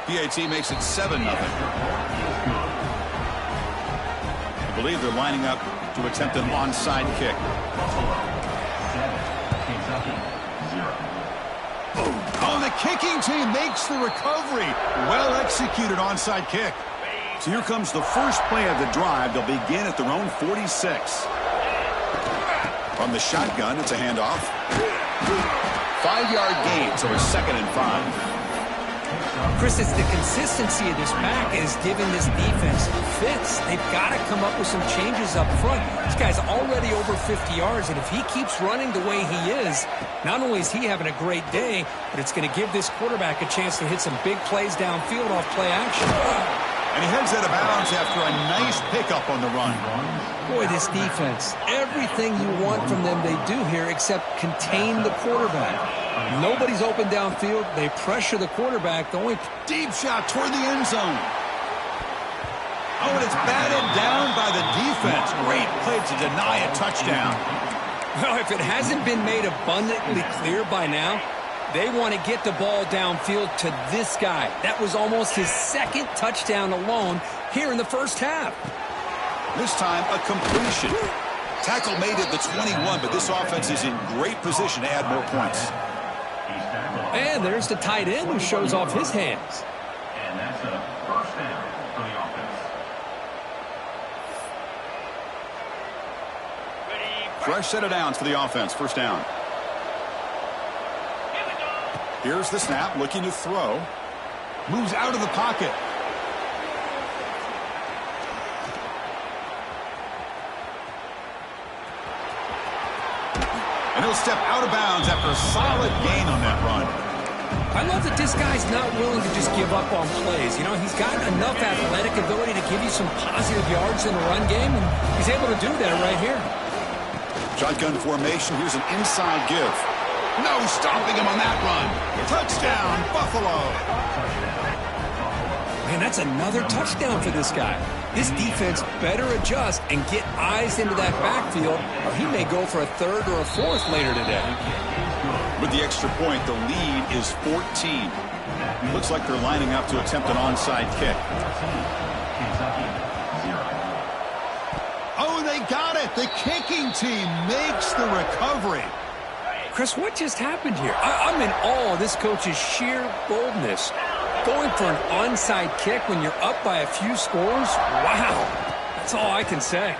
PAT makes it 7-0. I believe they're lining up to attempt an onside kick. Oh, the kicking team makes the recovery. Well executed onside kick. So here comes the first play of the drive. They'll begin at their own 46. From the shotgun, it's a handoff. 5-yard gain, so it's 2nd and 5. Chris, it's the consistency of this back is giving this defense fits. They've got to come up with some changes up front. This guy's already over 50 yards, and if he keeps running the way he is, not only is he having a great day, but it's going to give this quarterback a chance to hit some big plays downfield off play action. And he heads out of bounds after a nice pickup on the run. Boy, this defense, everything you want from them they do here except contain the quarterback. Nobody's open downfield. They pressure the quarterback. The only deep shot toward the end zone. Oh, and it's batted down by the defense. Great play to deny a touchdown. Well, if it hasn't been made abundantly clear by now, they want to get the ball downfield to this guy. That was almost his 2nd touchdown alone here in the first half. This time, a completion. Tackle made at the 21, but this offense is in great position to add more points. And there's the tight end who shows off his hands. And that's a first down for the offense. Fresh set of downs for the offense. First down. Here's the snap, looking to throw. Moves out of the pocket. And he'll step out of bounds after a solid gain on that run. I love that this guy's not willing to just give up on plays. You know, he's got enough athletic ability to give you some positive yards in the run game, and he's able to do that right here. Shotgun formation. Here's an inside give. No stopping him on that run. Touchdown, Buffalo. Man, that's another touchdown for this guy. This defense better adjust and get eyes into that backfield, or he may go for a 3rd or a 4th later today. With the extra point, the lead is 14. Looks like they're lining up to attempt an onside kick. Oh, they got it. The kicking team makes the recovery. Chris, what just happened here? I'm in awe of this coach's sheer boldness. Going for an onside kick when you're up by a few scores? Wow. That's all I can say.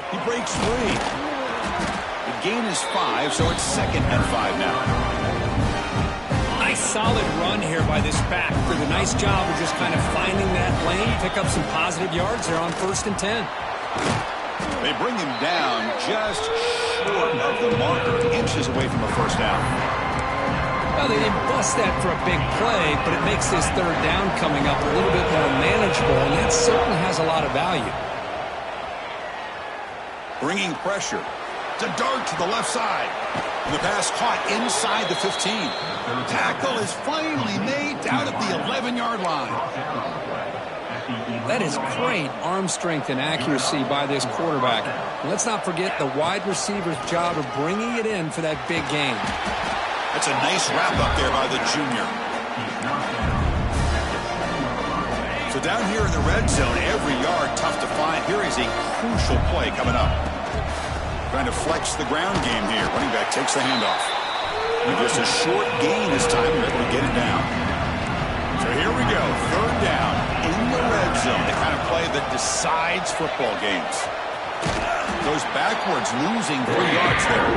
He breaks free. The gain is 5, so it's 2nd and 5 now. Nice solid run here by this back. Did a nice job of just kind of finding that lane, pick up some positive yards there on 1st and 10. They bring him down just short of the marker, inches away from a first down. Well, they didn't bust that for a big play, but it makes this 3rd down coming up a little bit more manageable, and that certainly has a lot of value. Bringing pressure. To dart to the left side. And the pass caught inside the 15. Tackle is finally made down at the 11-yard line. That is great arm strength and accuracy by this quarterback. Let's not forget the wide receiver's job of bringing it in for that big game. That's a nice wrap up there by the junior. So down here in the red zone, every yard tough to find. Here is a crucial play coming up. Trying to flex the ground game here. Running back takes the handoff. And just a short gain this time. They're able to get it down. So here we go. 3rd down in the red zone. The kind of play that decides football games. Goes backwards, losing 3 yards there.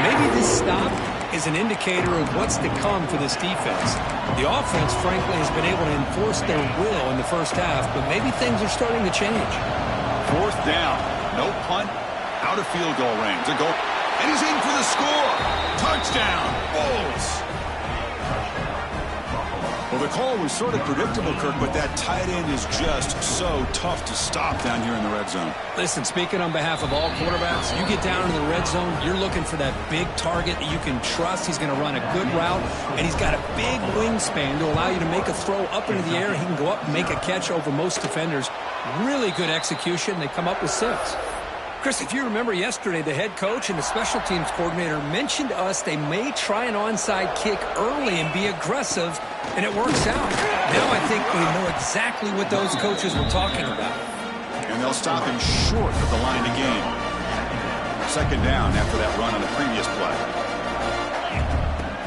Maybe this stop is an indicator of what's to come for this defense. The offense, frankly, has been able to enforce their will in the first half, but maybe things are starting to change. 4th down. No punt. Out of field goal range. A goal. And he's in for the score. Touchdown. Bulls. Well, the call was sort of predictable, Kirk, but that tight end is just so tough to stop down here in the red zone. Listen, speaking on behalf of all quarterbacks, you get down in the red zone, you're looking for that big target that you can trust. He's going to run a good route, and he's got a big wingspan to allow you to make a throw up into the air. He can go up and make a catch over most defenders. Really good execution. They come up with 6. Chris, if you remember yesterday, the head coach and the special teams coordinator mentioned to us they may try an onside kick early and be aggressive, and it works out. Now I think we know exactly what those coaches were talking about. And they'll stop him short of the line to gain. Second down after that run on the previous play.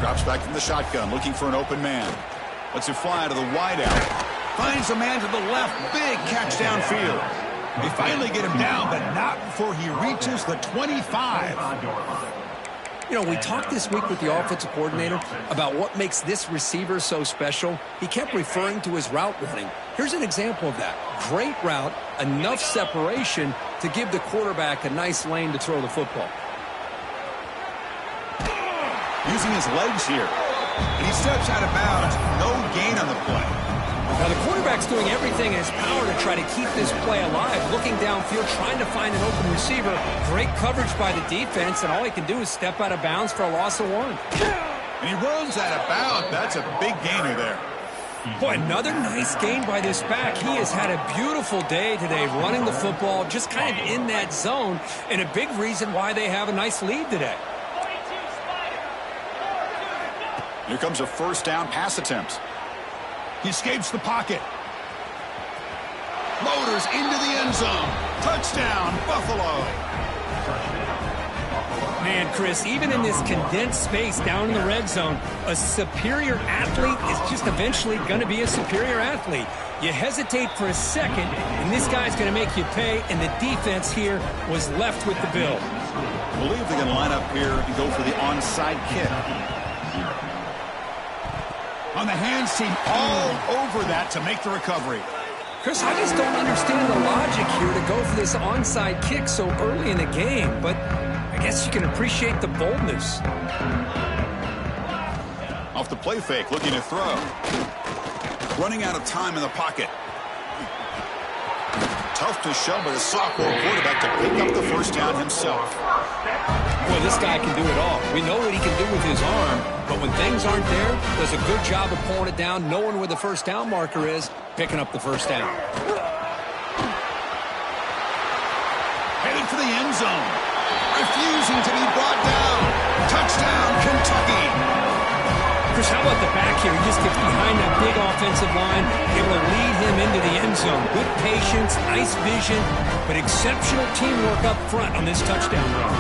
Drops back from the shotgun, looking for an open man. Lets it fly to the wideout. Finds a man to the left. Big catch downfield. They finally get him down, but not before he reaches the 25. You know, we talked this week with the offensive coordinator about what makes this receiver so special. He kept referring to his route running. Here's an example of that. Great route, enough separation to give the quarterback a nice lane to throw the football. Using his legs here. And he steps out of bounds. No gain on the play. Now, the quarterback's doing everything in his power to try to keep this play alive, looking downfield, trying to find an open receiver. Great coverage by the defense, and all he can do is step out of bounds for a loss of 1. And he runs out of bounds. That's a big gainer there. Boy, another nice gain by this back. He has had a beautiful day today running the football, just kind of in that zone, and a big reason why they have a nice lead today. Here comes a first down pass attempt. He escapes the pocket. Motors into the end zone. Touchdown, Buffalo. Man, Chris, even in this condensed space down in the red zone, a superior athlete is just eventually going to be a superior athlete. You hesitate for a second, and this guy's going to make you pay, and the defense here was left with the bill. I believe they're going to line up here and go for the onside kick. On the hands team, all over that to make the recovery. Chris, I just don't understand the logic here to go for this onside kick so early in the game, but I guess you can appreciate the boldness. Off the play fake, looking to throw. Running out of time in the pocket. Tough to show by the sophomore quarterback to pick up the first down himself. Boy, this guy can do it all. We know what he can do with his arm, but when things aren't there, does a good job of pulling it down, knowing where the first down marker is, picking up the first down. Headed for the end zone. Refusing to be brought down. Touchdown, Kentucky. Chris, how about the back here? He just gets behind that big offensive line, able to lead him into the end zone. Good patience, nice vision, but exceptional teamwork up front on this touchdown run.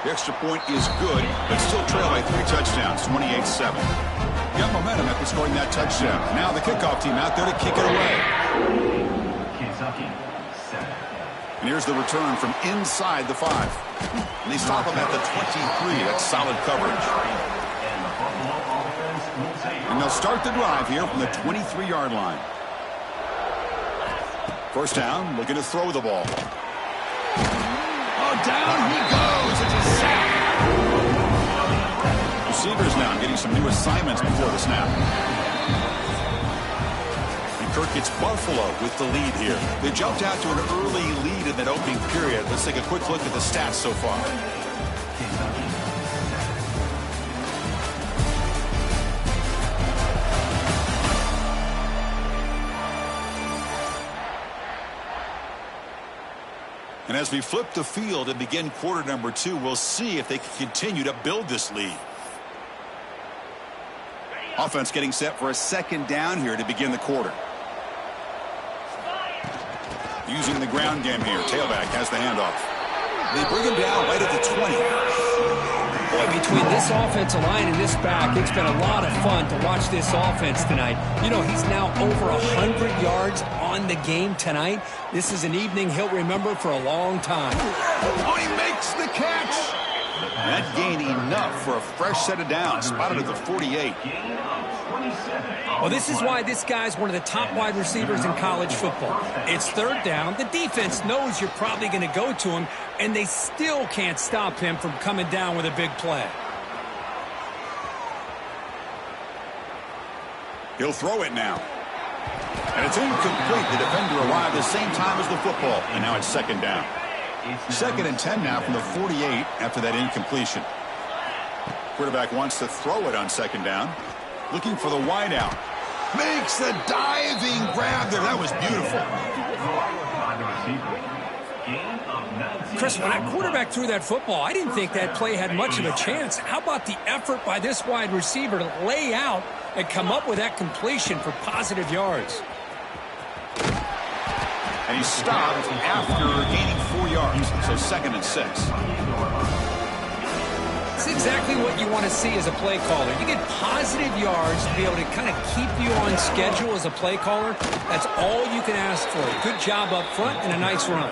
The extra point is good, but still trail by 3 touchdowns, 28-7. Got momentum after scoring that touchdown. Now the kickoff team out there to kick it away. Kentucky, 7. And here's the return from inside the 5. And they stop him at the 23. That's solid coverage. And they'll start the drive here from the 23-yard line. First down, looking to throw the ball. Oh, down he goes. It's a sack. Receivers now getting some new assignments before the snap. Kirk gets Buffalo with the lead here. They jumped out to an early lead in that opening period. Let's take a quick look at the stats so far. And as we flip the field and begin quarter number 2, we'll see if they can continue to build this lead. Offense getting set for a second down here to begin the quarter. Using the ground game here. Tailback has the handoff. They bring him down right at the 20. Boy, between this offensive line and this back, it's been a lot of fun to watch this offense tonight. You know, he's now over 100 yards on the game tonight. This is an evening he'll remember for a long time. Oh, he makes the catch. That gain enough for a fresh set of downs. Spotted at the 48. Well, this is why this guy's one of the top wide receivers in college football. It's third down. The defense knows you're probably going to go to him, and they still can't stop him from coming down with a big play. He'll throw it now. And it's incomplete. The defender arrived the same time as the football, and now it's second down. Second and 10 now from the 48 after that incompletion. Quarterback wants to throw it on second down. Looking for the wide out. Makes the diving grab there. That was beautiful. By the receiver. Gain of 19. Chris, when that quarterback threw that football, I didn't think that play had much of a chance. How about the effort by this wide receiver to lay out and come up with that completion for positive yards? And he stopped after gaining 4 yards. So 2nd and 6. It's exactly what you want to see as a play caller. You get positive yards to be able to kind of keep you on schedule as a play caller. That's all you can ask for. Good job up front and a nice run.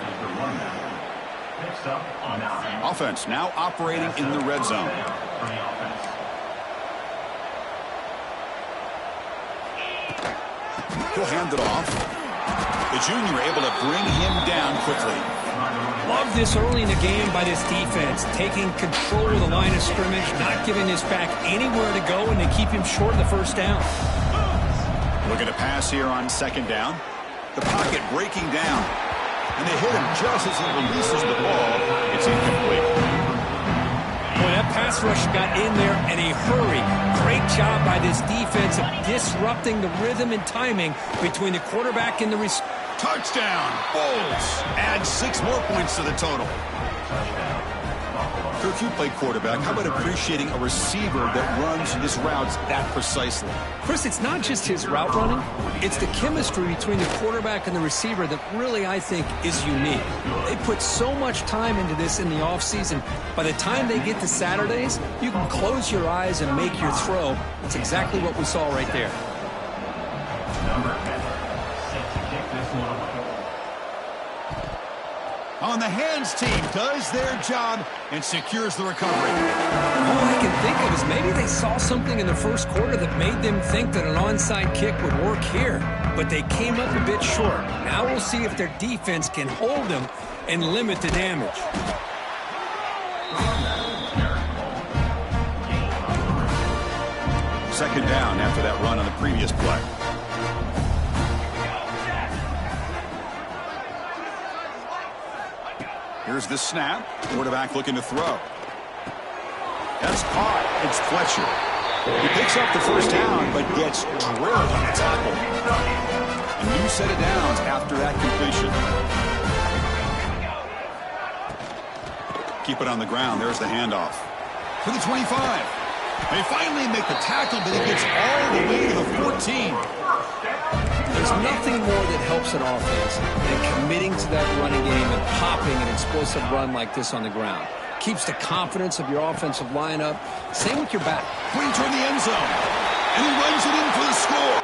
Next up on down. Offense now operating in the red zone. For the offense. He'll hand it off. The junior able to bring him down quickly. Love this early in the game by this defense, taking control of the line of scrimmage, not giving this back anywhere to go, and they keep him short of the first down. Looking to pass here on 2nd down. The pocket breaking down. And they hit him just as he releases the ball. It's incomplete. Boy, that pass rush got in there in a hurry. Great job by this defense of disrupting the rhythm and timing between the quarterback and the receiver. Touchdown! Bulls add 6 more points to the total. Kirk, you play quarterback. How about appreciating a receiver that runs his routes that precisely? Chris, it's not just his route running. It's the chemistry between the quarterback and the receiver that really, I think, is unique. They put so much time into this in the offseason. By the time they get to Saturdays, you can close your eyes and make your throw. That's exactly what we saw right there. Number 10. Set to kick this one away. On the hands team does their job and secures the recovery. All I can think of is maybe they saw something in the first quarter that made them think that an onside kick would work here, but they came up a bit short. Now we'll see if their defense can hold them and limit the damage. Second down after that run on the previous play. Here's the snap. Quarterback looking to throw. That's caught. It's Fletcher. He picks up the first down, but gets drilled on the tackle. A new set of downs after that completion. Keep it on the ground. There's the handoff. For the 25. They finally make the tackle, but he gets all the way to the 14. There's nothing more that helps an offense than committing to that running game and popping an explosive run like this on the ground. Keeps the confidence of your offensive line up. Same with your back. Pointing toward the end zone. And he runs it in for the score.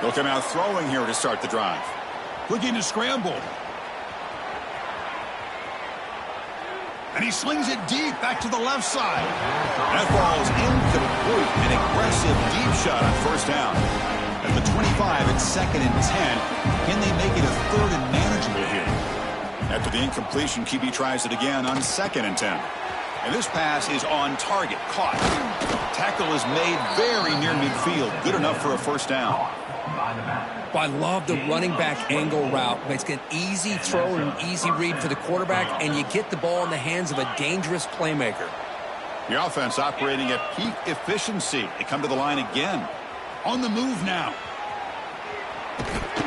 He'll come out throwing here to start the drive. Looking to scramble. And he slings it deep back to the left side. That ball is incomplete. An aggressive deep shot on first down. At the 25, it's 2nd and 10. Can they make it a 3rd and manageable here? After the incompletion, QB tries it again on 2nd and 10. And this pass is on target. Caught. Tackle is made very near midfield. Good enough for a first down. I love the running back angle route. It's an easy throw and an easy read for the quarterback, and you get the ball in the hands of a dangerous playmaker. The offense operating at peak efficiency. They come to the line again. On the move now.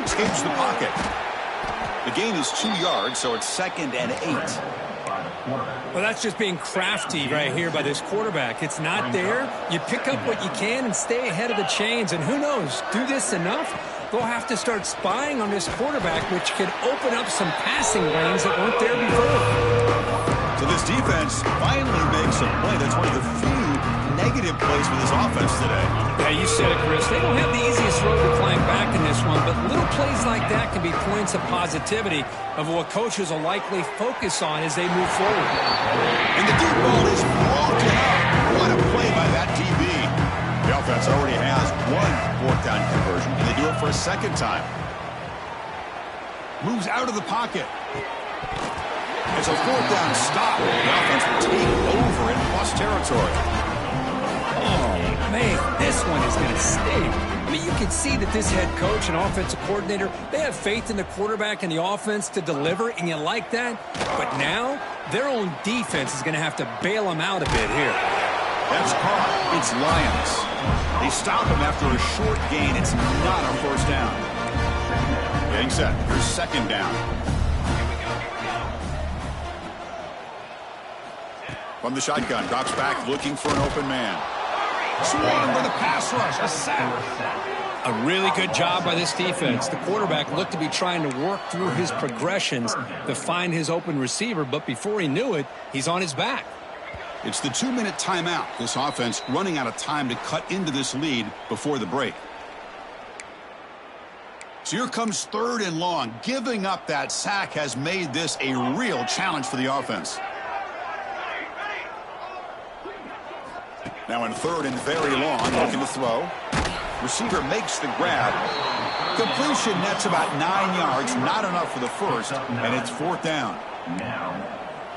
Escapes the pocket. The gain is 2 yards, so it's 2nd and 8. Well, that's just being crafty right here by this quarterback. It's not there. You pick up what you can and stay ahead of the chains. And who knows, do this enough, they'll have to start spying on this quarterback, which could open up some passing lanes that weren't there before. So this defense finally makes a play. That's one of the few negative plays for this offense today. Yeah, you said it, Chris. They don't have the easiest road to climb back in this one, but little plays like that can be points of positivity of what coaches will likely focus on as they move forward. And the deep ball is broken up. What a play by that DB. The offense already has one 4th down conversion, and they do it for a 2nd time. Moves out of the pocket. It's a 4th down stop. The offense will take over in plus territory. Oh, man, this this one is going to sting. I mean, you can see that this head coach and offensive coordinator, they have faith in the quarterback and the offense to deliver, and you like that. But now, their own defense is going to have to bail them out a bit here. That's caught. It's Lions. They stop him after a short gain. It's not a first down. Getting set. Here's second down. From the shotgun, drops back looking for an open man. Swung with a pass rush, a sack. A really good job by this defense. The quarterback looked to be trying to work through his progressions to find his open receiver, but before he knew it, he's on his back. It's the 2-minute timeout. This offense running out of time to cut into this lead before the break. So here comes 3rd and long. Giving up that sack has made this a real challenge for the offense. Now in 3rd and very long, looking to throw. Receiver makes the grab. Completion nets about 9 yards, not enough for the first, and it's 4th down.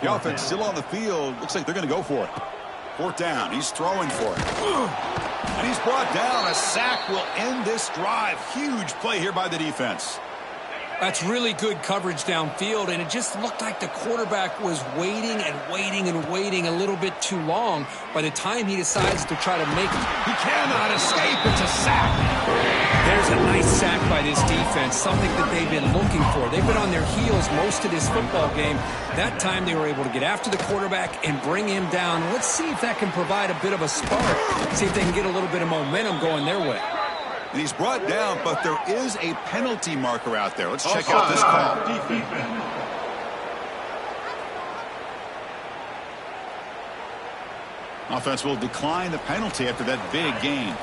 The offense still on the field. Looks like they're going to go for it. 4th down. He's throwing for it. And he's brought down. A sack will end this drive. Huge play here by the defense. That's really good coverage downfield, and it just looked like the quarterback was waiting and waiting and waiting a little bit too long. By the time he decides to try to make it, he cannot escape. It's a sack. There's a nice sack by this defense, something that they've been looking for. They've been on their heels most of this football game. That time they were able to get after the quarterback and bring him down. Let's see if that can provide a bit of a spark. See if they can get a little bit of momentum going their way. And he's brought down, but there is a penalty marker out there. Let's check out this call. Offense will decline the penalty after that big gain.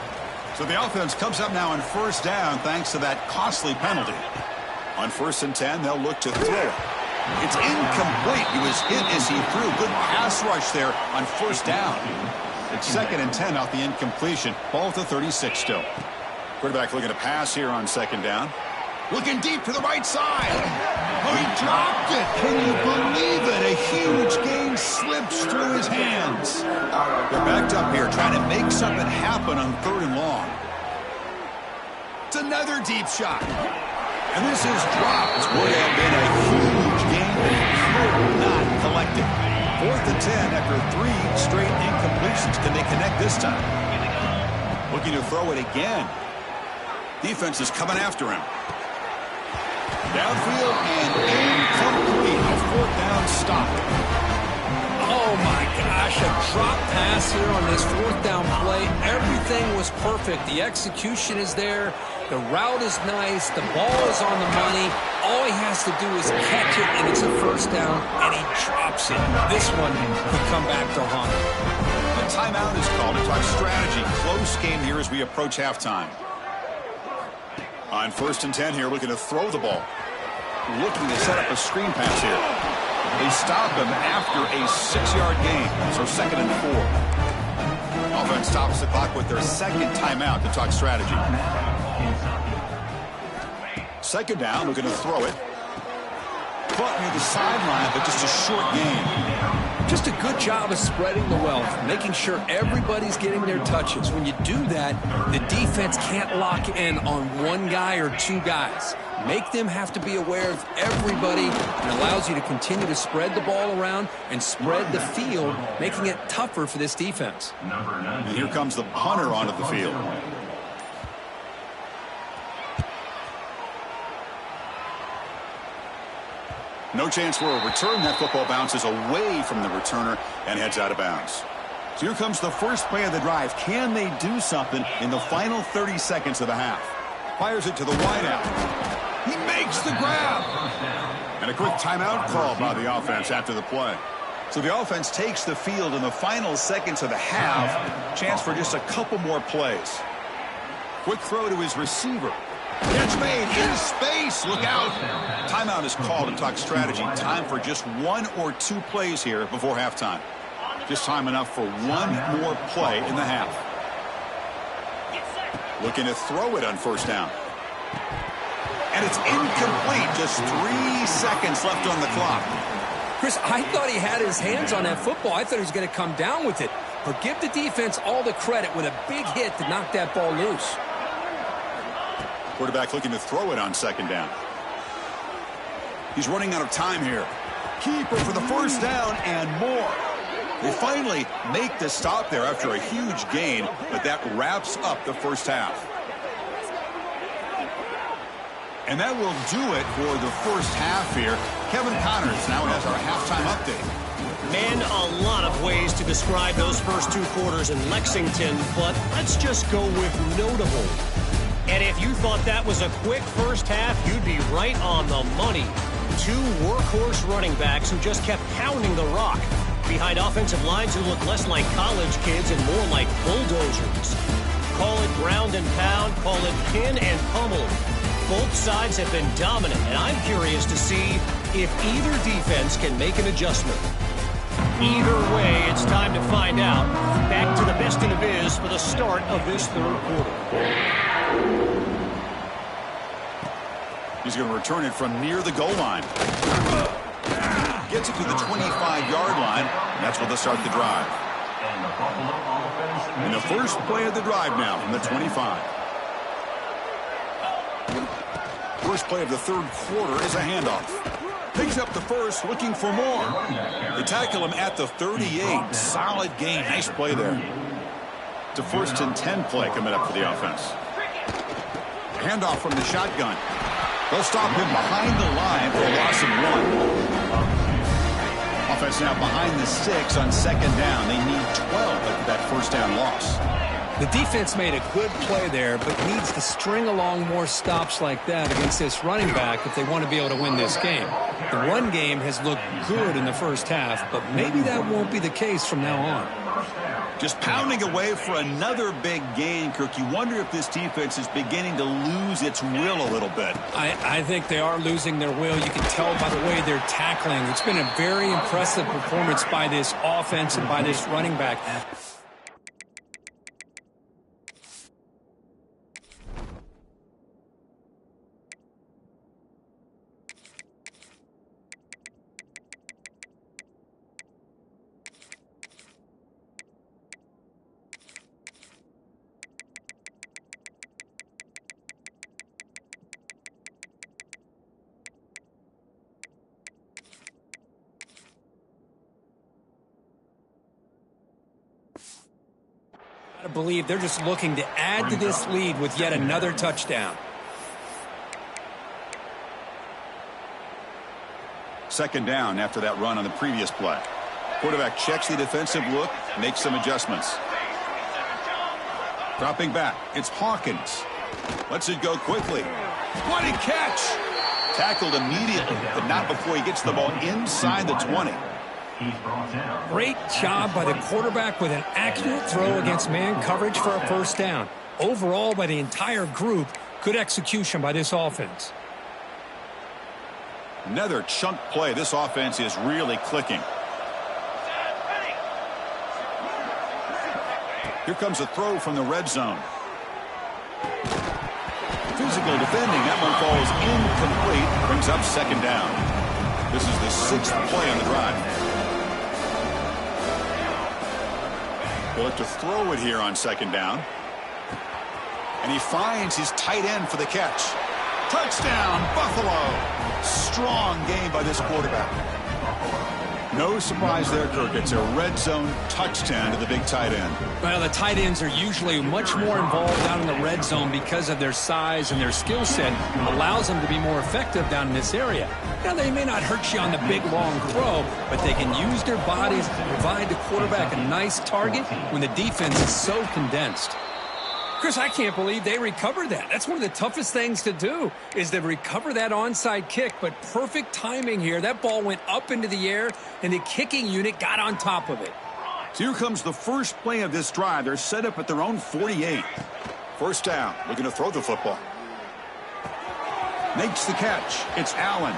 So the offense comes up now on 1st down thanks to that costly penalty. On 1st and 10, they'll look to throw it. It's incomplete. He was hit as he threw. Good pass rush there on 1st down. It's 2nd and 10 off the incompletion. Ball at the 36 still. Quarterback looking to pass here on 2nd down. Looking deep to the right side. Oh, he dropped it. Can you believe it? A huge gain slips through his hands. They're backed up here trying to make something happen on 3rd and long. It's another deep shot. And this is dropped. Would have been a huge gain, but he could not collect it. 4th and 10 after 3 straight incompletions. Can they connect this time? Looking to throw it again. Defense is coming after him. Downfield and incomplete. A 4th down stop. Oh my gosh, a drop pass here on this 4th down play. Everything was perfect. The execution is there. The route is nice. The ball is on the money. All he has to do is catch it, and it's a 1st down, and he drops it. This one could come back to haunt him. A timeout is called to talk strategy. Close game here as we approach halftime. On 1st and 10 here, looking to throw the ball. Looking to set up a screen pass here. They stop him after a 6-yard gain. So 2nd and 4. Offense stops the clock with their 2nd timeout to talk strategy. 2nd down, looking to throw it. Caught near the sideline, but just a short gain. Just a good job of spreading the wealth, making sure everybody's getting their touches. When you do that, the defense can't lock in on one guy or 2 guys. Make them have to be aware of everybody, and allows you to continue to spread the ball around and spread the field, making it tougher for this defense. And here comes the punter onto the field. No chance for a return. That football bounces away from the returner and heads out of bounds. So here comes the first play of the drive. Can they do something in the final 30 seconds of the half? Fires it to the wideout. He makes the grab. And a quick timeout call by the offense after the play. So the offense takes the field in the final seconds of the half. Chance for just a couple more plays. Quick throw to his receiver. Catch made in space. Look out. Timeout is called to talk strategy. Time for just 1 or 2 plays here before halftime. Just time enough for 1 more play in the half. Looking to throw it on 1st down. And it's incomplete. Just 3 seconds left on the clock. Chris, I thought he had his hands on that football. I thought he was going to come down with it. but give the defense all the credit with a big hit to knock that ball loose. Quarterback looking to throw it on second down. He's running out of time here. Keeper for the first down and more. They finally make the stop there after a huge gain, but that wraps up the first half. And that will do it for the first half here. Kevin Connors now has our halftime update. Man, a lot of ways to describe those first two quarters in Lexington, but let's just go with notable. And if you thought that was a quick first half, you'd be right on the money. Two workhorse running backs who just kept pounding the rock behind offensive lines who look less like college kids and more like bulldozers. Call it ground and pound, call it pin and pummel. Both sides have been dominant, and I'm curious to see if either defense can make an adjustment. Either way, it's time to find out. Back to the best in the biz for the start of this third quarter. He's going to return it from near the goal line. Gets it to the 25-yard line, and that's where they'll start the drive. And the first play of the drive now from the 25. First play of the third quarter is a handoff. Picks up the first, looking for more. They tackle him at the 38. Solid gain. Nice play there. It's a 1st and 10 play coming up for the offense. Handoff from the shotgun. They'll stop him behind the line for a loss of 1. Offense now behind the 6 on second down. They need 12 after that first down loss. The defense made a good play there, but needs to string along more stops like that against this running back if they want to be able to win this game. The run game has looked good in the first half, but maybe that won't be the case from now on. Just pounding away for another big gain, Kirk. You wonder if this defense is beginning to lose its will a little bit. I think they are losing their will. You can tell by the way they're tackling. It's been a very impressive performance by this offense and by this running back. I believe they're just looking to add to this lead with yet another touchdown. Second down after that run on the previous play. Quarterback checks the defensive look, makes some adjustments. Dropping back, it's Hawkins. Lets it go quickly. What a catch! Tackled immediately, but not before he gets the ball inside the 20. Great job by the quarterback with an accurate throw against man coverage for a first down. Overall, by the entire group, good execution by this offense. Another chunk play. This offense is really clicking. Here comes a throw from the red zone. Physical defending. That one falls incomplete. Brings up second down. This is the 6th play on the drive. They'll have to throw it here on second down. And he finds his tight end for the catch. Touchdown, Buffalo. Strong game by this quarterback. No surprise there, Kirk. It's a red zone touchdown to the big tight end. Well, the tight ends are usually much more involved down in the red zone because of their size and their skill set. Allows them to be more effective down in this area. Now, they may not hurt you on the big, long throw, but they can use their bodies to provide the quarterback a nice target when the defense is so condensed. Chris, I can't believe they recovered that. That's one of the toughest things to do, is to recover that onside kick, but perfect timing here. That ball went up into the air, and the kicking unit got on top of it. So here comes the first play of this drive. They're set up at their own 48. First down, looking to throw the football. Makes the catch. It's Allen.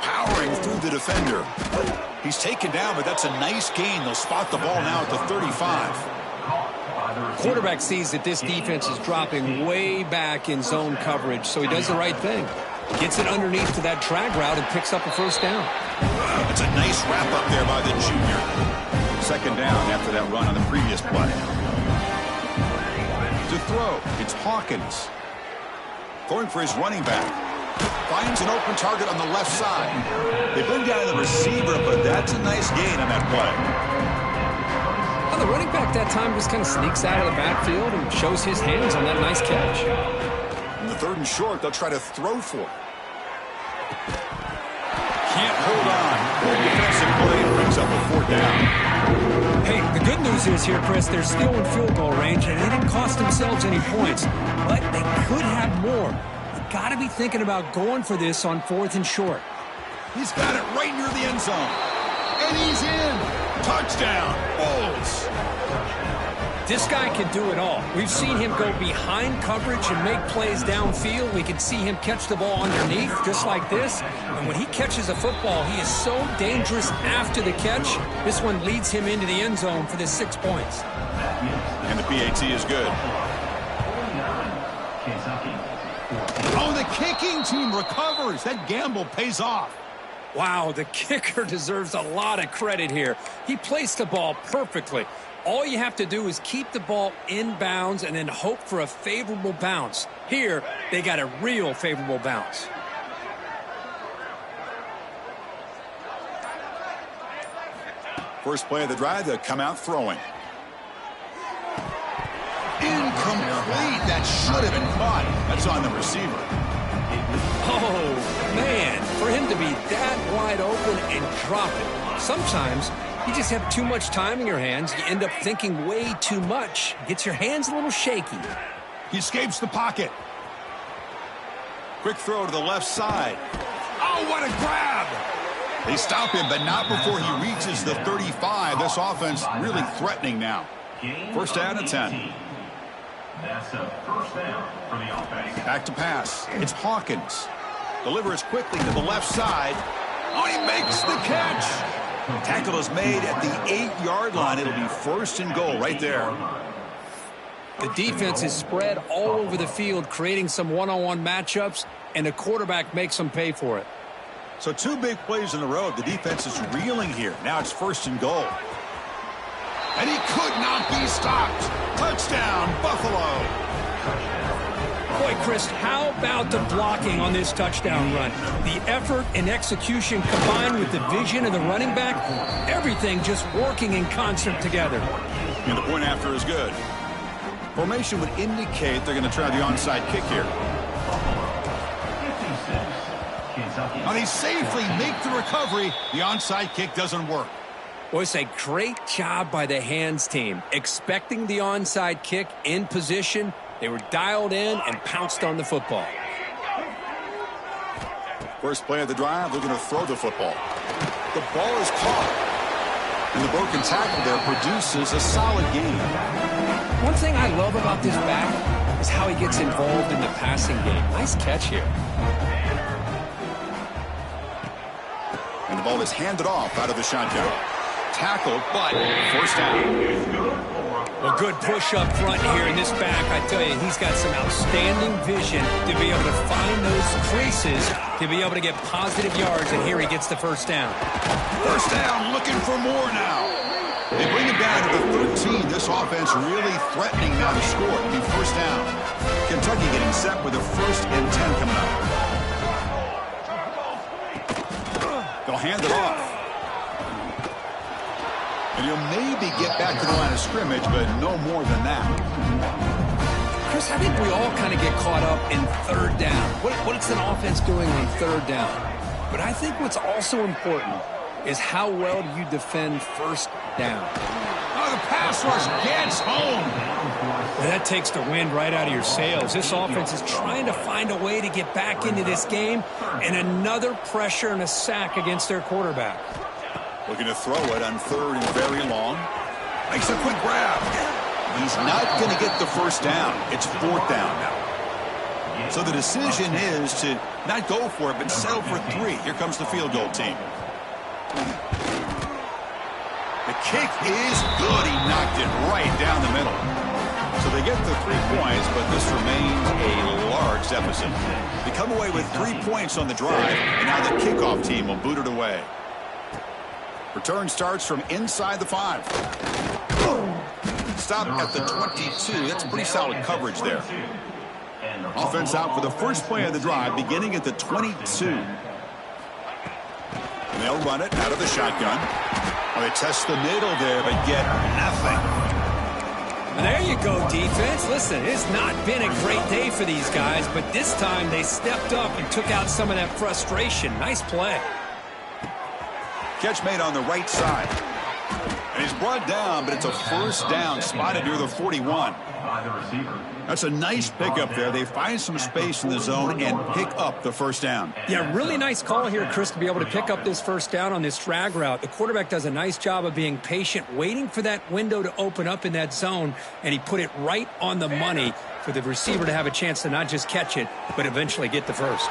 Powering through the defender. He's taken down, but that's a nice gain. They'll spot the ball now at the 35. Quarterback sees that this defense is dropping way back in zone coverage, so he does the right thing. Gets it underneath to that drag route and picks up a first down. It's a nice wrap up there by the junior. Second down after after that run on the previous play. To throw, it's Hawkins. Going for his running back. Finds an open target on the left side. They bring down the receiver, but that's a nice gain on that play. Well, the running back that time just kind of sneaks out of the backfield and shows his hands on that nice catch. In the 3rd and short, they'll try to throw for it. Can't hold on. Good defensive play brings up a 4th down. Hey, the good news is here, Chris, they're still in field goal range, and they didn't cost themselves any points. But they could have more. You've got to be thinking about going for this on 4th and short. He's got it right near the end zone. And he's in. Touchdown, Bulls. This guy can do it all. We've seen him go behind coverage and make plays downfield. We can see him catch the ball underneath, just like this. And when he catches a football, he is so dangerous after the catch. This one leads him into the end zone for the 6 points. And the PAT is good. Oh, the kicking team recovers. That gamble pays off. Wow, the kicker deserves a lot of credit here. He placed the ball perfectly. All you have to do is keep the ball in bounds and then hope for a favorable bounce. Here, they got a real favorable bounce. First play of the drive, they'll come out throwing. Incomplete. That should have been caught. That's on the receiver. Oh, man, for him to be that wide open and drop it. Sometimes you just have too much time in your hands. You end up thinking way too much. Gets your hands a little shaky. He escapes the pocket. Quick throw to the left side. Oh, what a grab! They stop him, but not before he reaches the 35. This offense really threatening now. 1st down and 10. That's a 1st down for the offense. Back to pass. It's Hawkins. Delivers quickly to the left side. Oh, he makes the catch. Tackle is made at the 8-yard line. It'll be 1st and goal right there. The defense is spread all over the field, creating some one-on-one matchups, and the quarterback makes them pay for it. So 2 big plays in a row. The defense is reeling here. Now it's 1st and goal. And he could not be stopped. Touchdown, Buffalo. Boy, Chris, how about the blocking on this touchdown run? The effort and execution combined with the vision of the running back, everything just working in concert together. And the point after is good. Formation would indicate they're going to try the onside kick here. Now they safely make the recovery. The onside kick doesn't work. Boy, it's a great job by the hands team. Expecting the onside kick in position, they were dialed in and pounced on the football. First play of the drive, they're going to throw the football. The ball is caught. And the broken tackle there produces a solid gain. One thing I love about this back is how he gets involved in the passing game. Nice catch here. And the ball is handed off out of the shotgun. Tackled, but 1st down. Well, good push up front here in this back. I tell you, he's got some outstanding vision to be able to find those creases, to be able to get positive yards, and here he gets the 1st down. 1st down, looking for more now. They bring it down to the 13. This offense really threatening now to score. It'll be 1st down. Kentucky getting set with a 1st and 10 coming up. They'll hand it off. And he'll maybe get back to the line of scrimmage, but no more than that. Chris, I think we all kind of get caught up in 3rd down. What is an offense doing on 3rd down? But I think what's also important is how well do you defend 1st down. Oh, the pass rush gets home. Well, that takes the wind right out of your sails. This offense is trying to find a way to get back into this game, and another pressure and a sack against their quarterback. Looking to throw it on 3rd and very long. Makes a quick grab. He's not going to get the 1st down. It's 4th down now. So the decision is to not go for it, but settle for 3. Here comes the field goal team. The kick is good. He knocked it right down the middle. So they get the 3 points, but this remains a large deficit. They come away with 3 points on the drive, and now the kickoff team will boot it away. Return starts from inside the 5. Stop at the 22. That's pretty solid coverage there. Offense out for the first play of the drive, beginning at the 22. And they'll run it out of the shotgun. Well, they test the middle there, but get nothing. There you go, defense. Listen, it's not been a great day for these guys, but this time they stepped up and took out some of that frustration. Nice play. Catch made on the right side. And he's brought down, but it's a first down, spotted near the 41. That's a nice pickup there. They find some space in the zone and pick up the first down. Yeah, really nice call here, Chris, to be able to pick up this first down on this drag route. The quarterback does a nice job of being patient, waiting for that window to open up in that zone, and he put it right on the money for the receiver to have a chance to not just catch it, but eventually get the first.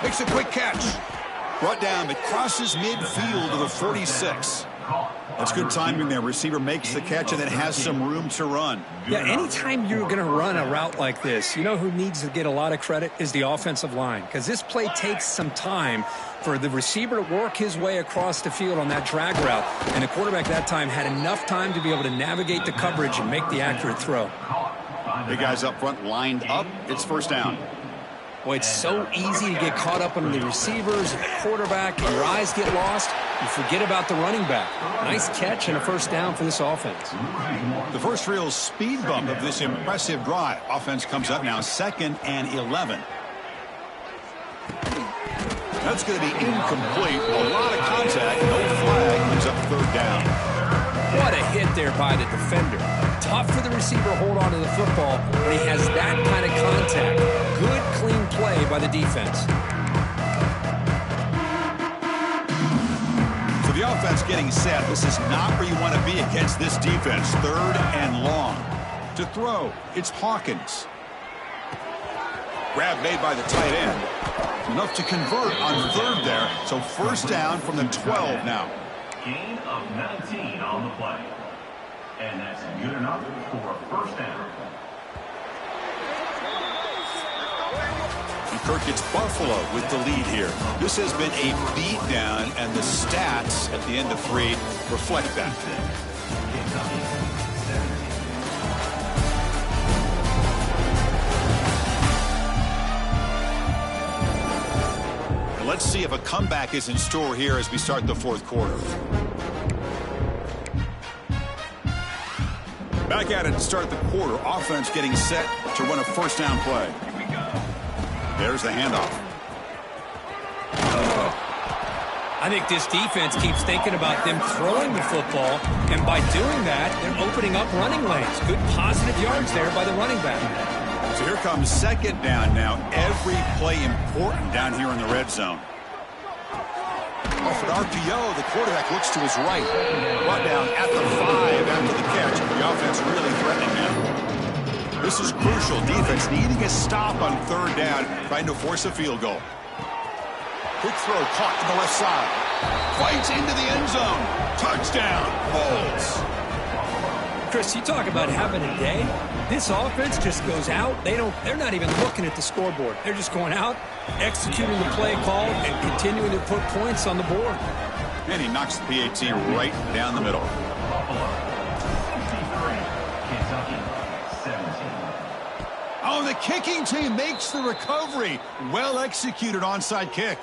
Makes a quick catch. Brought down, but crosses midfield to the 46. That's good timing there. Receiver makes the catch and then has some room to run. Yeah, anytime you're going to run a route like this, you know who needs to get a lot of credit is the offensive line, because this play takes some time for the receiver to work his way across the field on that drag route, and the quarterback that time had enough time to be able to navigate the coverage and make the accurate throw. The guys up front lined up. It's first down. Boy, it's so easy to get caught up on the receivers and the quarterback, and your eyes get lost. You forget about the running back. Nice catch and a first down for this offense. The first real speed bump of this impressive drive. Offense comes up now 2nd and 11. That's going to be incomplete. A lot of contact. No flag. Brings up third down. What a hit there by the defender. Tough for the receiver to hold on to the football when he has that kind of contact. Good, clean play by the defense. So the offense getting set. This is not where you want to be against this defense. 3rd and long. To throw, it's Hawkins. Grab made by the tight end. Enough to convert on 3rd there. So first down from the 12 now. Gain of 19 on the play. And that's good enough for a first down. And Kirk gets Buffalo with the lead here. This has been a beatdown, and the stats at the end of 3 reflect that. And let's see if a comeback is in store here as we start the 4th quarter. Back at it to start the quarter. Offense getting set to run a first down play. There's the handoff. I think this defense keeps thinking about them throwing the football, and by doing that, they're opening up running lanes. Good positive yards there by the running back. So here comes 2nd down now. Every play important down here in the red zone. Off an RPO, the quarterback looks to his right. Brought down at the 5 after the catch. The offense really threatening him. This is crucial. Defense needing a stop on 3rd down, trying to force a field goal. Quick throw caught to the left side. Fights into the end zone. Touchdown. Bolts. Chris, you talk about having a day. This offense just goes out. They're not even looking at the scoreboard. They're just going out, executing the play call, and continuing to put points on the board. And he knocks the PAT right down the middle. Oh, the kicking team makes the recovery. Well executed onside kick.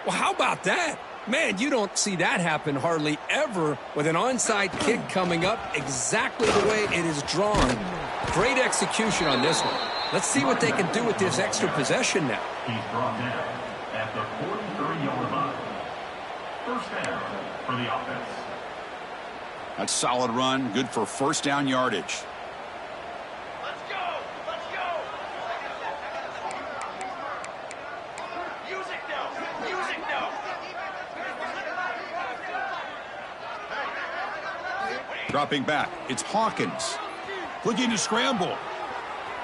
Well, how about that? Man, you don't see that happen hardly ever with an onside kick coming up exactly the way it is drawn. Great execution on this one. Let's see what they can do with this extra possession now. He's brought down at the 43-yard line. First down for the offense. That's solid run. Good for first down yardage. Dropping back, it's Hawkins. Looking to scramble.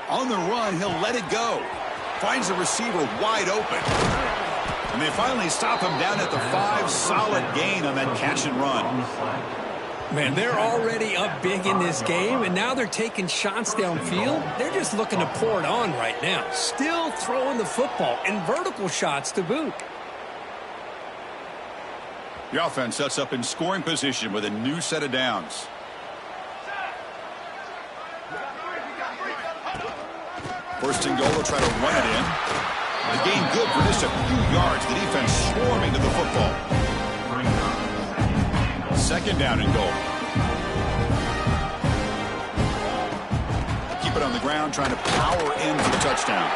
On the run, he'll let it go. Finds the receiver wide open. And they finally stop him down at the 5. Solid gain on that catch and run. Man, they're already up big in this game, and now they're taking shots downfield. They're just looking to pour it on right now. Still throwing the football, and vertical shots to boot. The offense sets up in scoring position with a new set of downs. First and goal, they'll try to run it in. The gain good for just a few yards. The defense swarming to the football. Second down and goal. Keep it on the ground, trying to power in for the touchdown.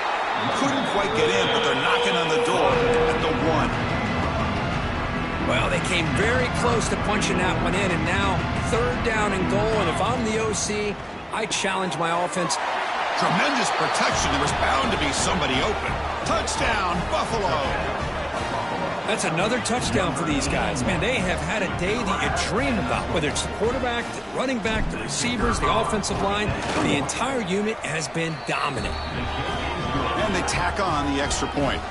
Couldn't quite get in, but they're knocking on the door at the 1. Well, they came very close to punching that one in, and now third down and goal. And if I'm the OC, I challenge my offense. Tremendous protection. There was bound to be somebody open. Touchdown, Buffalo. That's another touchdown for these guys. Man, they have had a day that you dream about, whether it's the quarterback, the running back, the receivers, the offensive line. The entire unit has been dominant. And they tack on the extra point.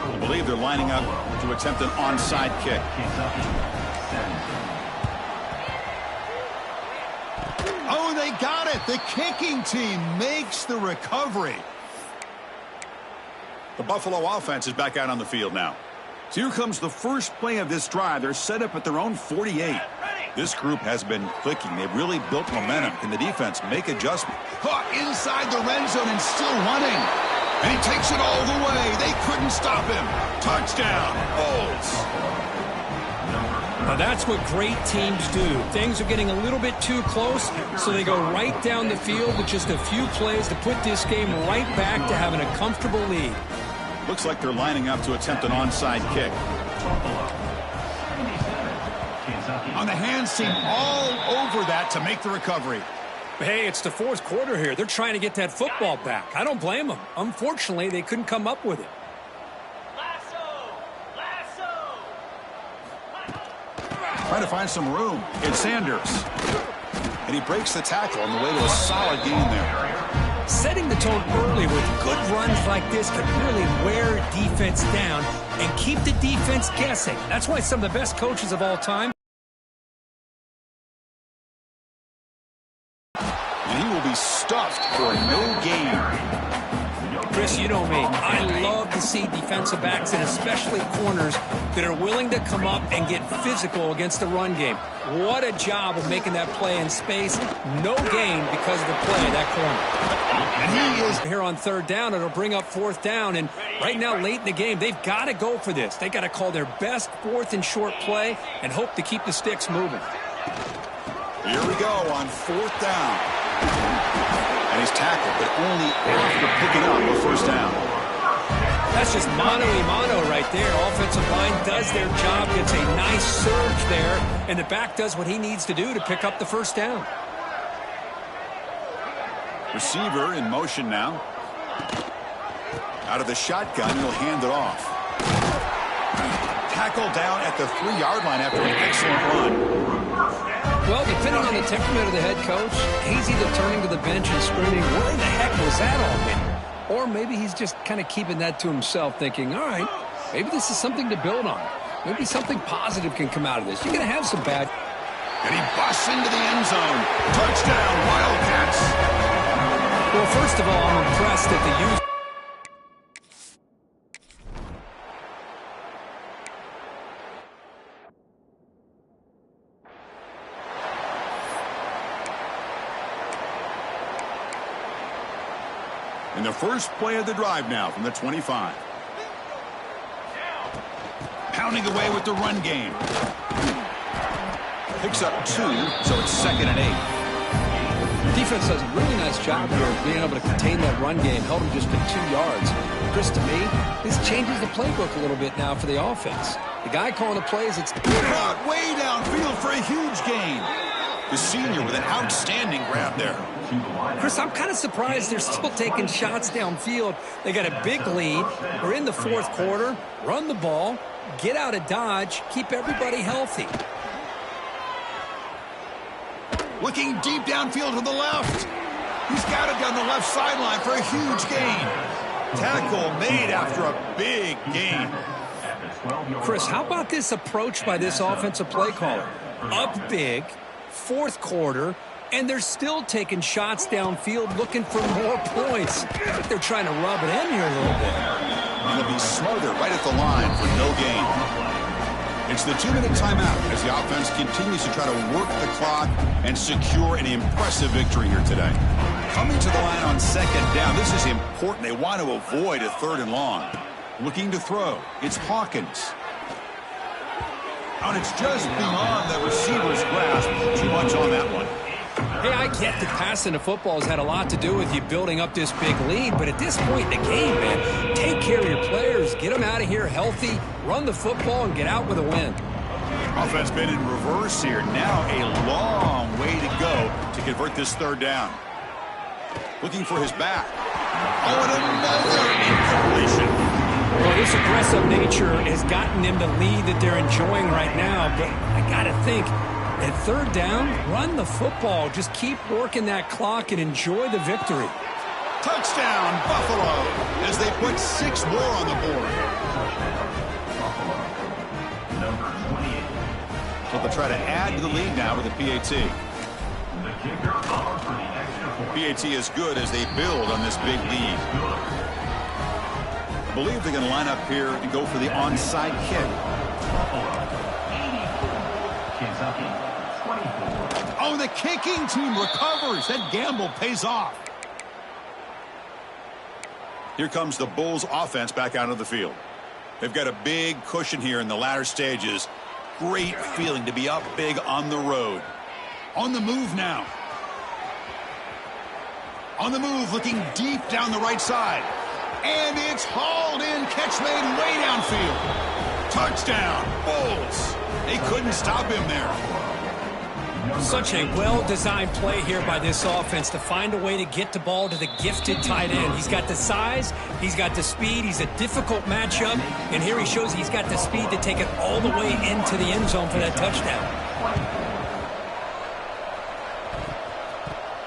I believe they're lining up to attempt an onside kick. Oh, they got it. The kicking team makes the recovery. The Buffalo offense is back out on the field now. So here comes the first play of this drive. They're set up at their own 48. This group has been clicking. They've really built momentum. Can the defense make adjustments? Caught inside the red zone and still running. And he takes it all the way. They couldn't stop him. Touchdown, Bulls. Now that's what great teams do. Things are getting a little bit too close, so they go right down the field with just a few plays to put this game right back to having a comfortable lead. Looks like they're lining up to attempt an onside kick. On the hands team all over that to make the recovery. Hey, it's the fourth quarter here. They're trying to get that football back. I don't blame them. Unfortunately, they couldn't come up with it. Trying to find some room. It's Sanders. And he breaks the tackle on the way to a solid gain there. Setting the tone early with good runs like this can really wear defense down and keep the defense guessing. That's why some of the best coaches of all time. And he will be stuffed for no gain. Chris, you know me. I love to see defensive backs and especially corners that are willing to come up and get physical against the run game. What a job of making that play in space. No gain because of the play of that corner. And he is here on third down. It'll bring up fourth down. And right now, late in the game, they've got to go for this. They've got to call their best fourth and short play and hope to keep the sticks moving. Here we go on fourth down. And he's tackled, but only after picking up a first down. That's just mano-a-mano right there. Offensive line does their job, gets a nice surge there, and the back does what he needs to do to pick up the first down. Receiver in motion now. Out of the shotgun, he'll hand it off. Tackled down at the 3-yard line after an excellent run. Well, depending on the temperament of the head coach, he's either turning to the bench and screaming, where the heck was that all mean? Or maybe he's just kind of keeping that to himself, thinking, all right, maybe this is something to build on. Maybe something positive can come out of this. You're going to have some bad. And he busts into the end zone. Touchdown, Wildcats. Well, first of all, I'm impressed that the use. In the first play of the drive now from the 25. Pounding away with the run game. Picks up 2, so it's 2nd and 8. Defense does a really nice job here of being able to contain that run game, held him just to 2 yards. Chris, to me, this changes the playbook a little bit now for the offense. The guy calling the plays, it's Caught way downfield for a huge gain. The senior with an outstanding grab there. Chris, I'm kind of surprised they're still taking shots downfield. They got a big lead. We're in the fourth quarter. Run the ball, get out of Dodge, keep everybody healthy. Looking deep downfield to the left. He's got it down the left sideline for a huge gain. Tackle made after a big gain. Chris, how about this approach by this offensive play caller? Up big, fourth quarter, and they're still taking shots downfield looking for more points. I think they're trying to rub it in here a little bit. And they'll be smarter right at the line for no gain. It's the 2-minute timeout as the offense continues to try to work the clock and secure an impressive victory here today. Coming to the line on second down, this is important. They want to avoid a 3rd and long. Looking to throw. It's Hawkins. And it's just beyond the receiver's grasp. Too much on that one. Hey, I get that passing the football has had a lot to do with you building up this big lead, but at this point in the game, man, take care of your players, get them out of here healthy, run the football, and get out with a win. Offense been in reverse here. Now a long way to go to convert this 3rd down. Looking for his back. Oh, and another incompletion. Well, this aggressive nature has gotten them the lead that they're enjoying right now, but I got to think, at 3rd down, run the football. Just keep working that clock and enjoy the victory. Touchdown, Buffalo, as they put 6 more on the board. Number 28. So they'll try to add to the lead now with the PAT. The kicker off for the extra point. PAT is good as they build on this big lead. I believe they're going to line up here and go for the onside kick. Kentucky, 24. Oh, the kicking team recovers. That gamble pays off. Here comes the Bulls offense back out of the field. They've got a big cushion here in the latter stages. Great feeling to be up big on the road. On the move now. On the move, looking deep down the right side. And it's hauled in. Catch made way downfield. Touchdown, Bulls. They couldn't stop him there. Such a well-designed play here by this offense to find a way to get the ball to the gifted tight end. He's got the size, he's got the speed, he's a difficult matchup, and here he shows he's got the speed to take it all the way into the end zone for that touchdown.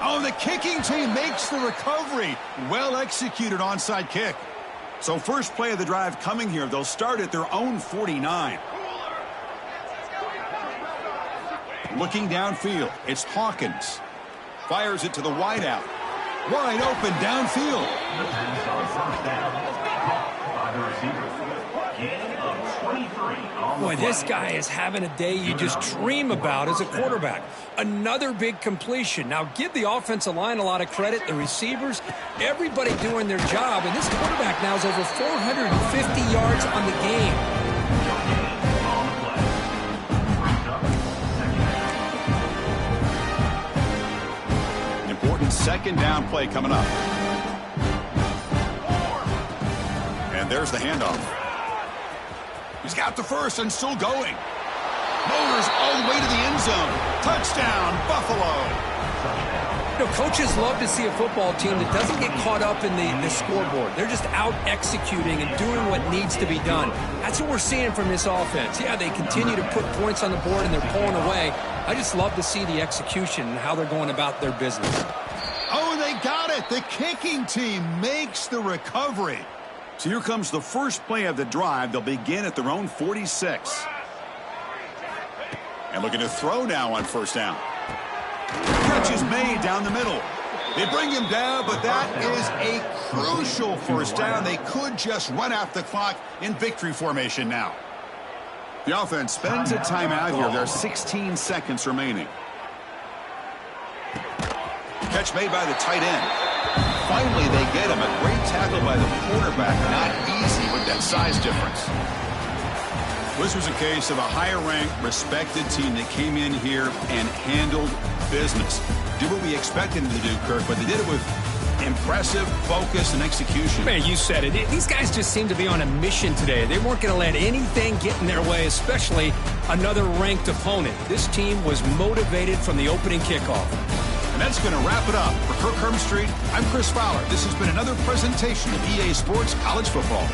Oh, the kicking team makes the recovery. Well executed onside kick. So first play of the drive coming here. They'll start at their own 49. Looking downfield, it's Hawkins. Fires it to the wideout. Wide open downfield. The pass on 1st down. By the receiver. Gain of 23 on the Boy, this play. guy is having a day you just dream about as a quarterback. Another big completion. Now, give the offensive line a lot of credit, the receivers, everybody doing their job. And this quarterback now is over 450 yards on the game. Second down play coming up. And there's the handoff. He's got the first and still going. Motors all the way to the end zone. Touchdown, Buffalo. You know, coaches love to see a football team that doesn't get caught up in the scoreboard. They're just out executing and doing what needs to be done. That's what we're seeing from this offense. Yeah, they continue to put points on the board and they're pulling away. I just love to see the execution and how they're going about their business. Oh, they got it. The kicking team makes the recovery. So here comes the first play of the drive. They'll begin at their own 46. And looking to throw now on 1st down. Catch is made down the middle. They bring him down, but that is a crucial 1st down. They could just run out the clock in victory formation now. The offense spends a timeout here. There are 16 seconds remaining. Catch made by the tight end. Finally, they get him. A great tackle by the quarterback. Not easy with that size difference. This was a case of a higher-ranked, respected team that came in here and handled business. Did what we expected them to do, Kirk, but they did it with impressive focus and execution. Man, you said it. These guys just seem to be on a mission today. They weren't going to let anything get in their way, especially another ranked opponent. This team was motivated from the opening kickoff. And that's going to wrap it up. For Kirk Herbstreit, I'm Chris Fowler. This has been another presentation of EA Sports College Football.